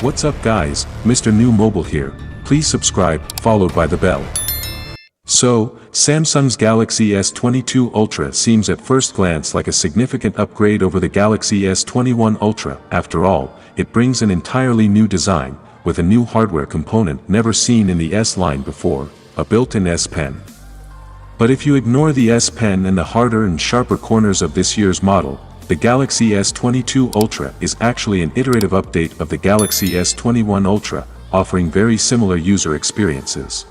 What's up guys, Mrnewmobile here. Please subscribe, followed by the bell. So, Samsung's Galaxy S22 Ultra seems at first glance like a significant upgrade over the Galaxy S21 Ultra. After all, it brings an entirely new design, with a new hardware component never seen in the S line before, a built-in S Pen. But if you ignore the S Pen and the harder and sharper corners of this year's model, the Galaxy S22 Ultra is actually an iterative update of the Galaxy S21 Ultra, offering very similar user experiences.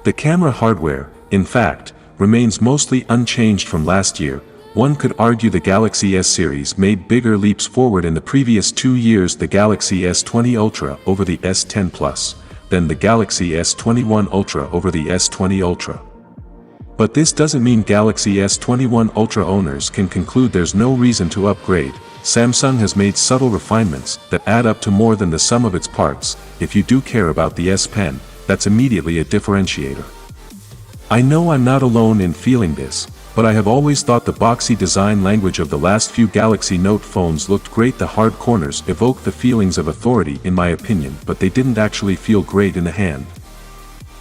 The camera hardware, in fact, remains mostly unchanged from last year. One could argue the Galaxy S series made bigger leaps forward in the previous 2 years, the Galaxy S20 Ultra over the S10 Plus, than the Galaxy S21 Ultra over the S20 Ultra. But this doesn't mean Galaxy S21 Ultra owners can conclude there's no reason to upgrade. Samsung has made subtle refinements that add up to more than the sum of its parts. If you do care about the S Pen, that's immediately a differentiator. I know I'm not alone in feeling this, but I have always thought the boxy design language of the last few Galaxy Note phones looked great. The hard corners evoked the feelings of authority in my opinion, but they didn't actually feel great in the hand.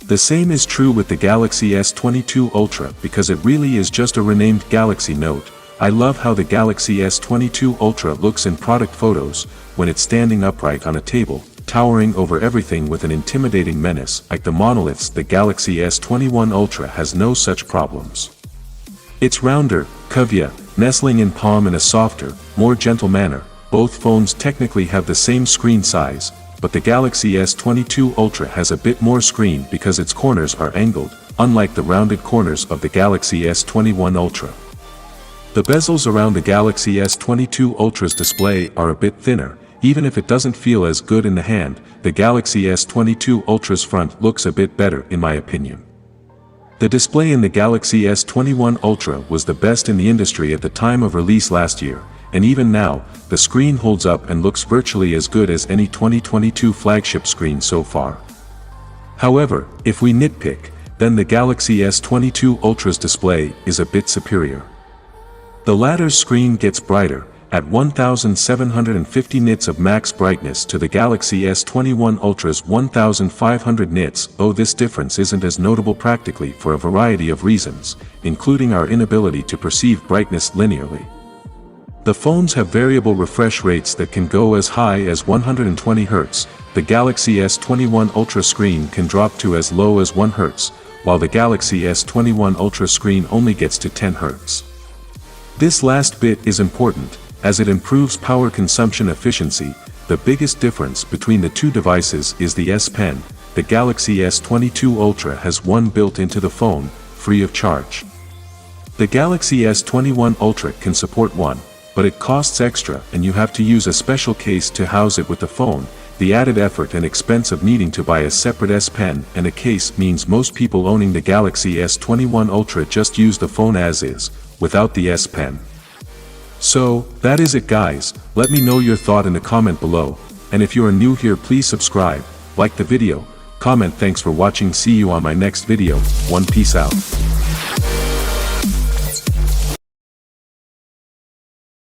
The same is true with the Galaxy S22 Ultra because it really is just a renamed Galaxy Note. I love how the Galaxy S22 Ultra looks in product photos, when it's standing upright on a table, towering over everything with an intimidating menace. Like the monoliths, the Galaxy S21 Ultra has no such problems. It's rounder, curvier, nestling in palm in a softer, more gentle manner. Both phones technically have the same screen size, but the Galaxy S22 Ultra has a bit more screen because its corners are angled, unlike the rounded corners of the Galaxy S21 Ultra. The bezels around the Galaxy S22 Ultra's display are a bit thinner. Even if it doesn't feel as good in the hand, the Galaxy S22 Ultra's front looks a bit better in my opinion. The display in the Galaxy S21 Ultra was the best in the industry at the time of release last year, and even now, the screen holds up and looks virtually as good as any 2022 flagship screen so far. However, if we nitpick, then the Galaxy S22 Ultra's display is a bit superior. The latter's screen gets brighter, at 1750 nits of max brightness to the Galaxy S21 Ultra's 1500 nits, though this difference isn't as notable practically for a variety of reasons, including our inability to perceive brightness linearly. The phones have variable refresh rates that can go as high as 120 Hz, the Galaxy S21 Ultra screen can drop to as low as 1 Hz, while the Galaxy S21 Ultra screen only gets to 10 Hz. This last bit is important, as it improves power consumption efficiency. The biggest difference between the two devices is the S Pen. The Galaxy S22 Ultra has one built into the phone, free of charge. The Galaxy S21 Ultra can support one, but it costs extra and you have to use a special case to house it with the phone. The added effort and expense of needing to buy a separate S Pen and a case means most people owning the Galaxy S21 Ultra just use the phone as is, without the S Pen. So, that is it guys. Let me know your thought in the comment below, and if you are new here please subscribe, like the video, comment. Thanks for watching. See you on my next video. Peace out.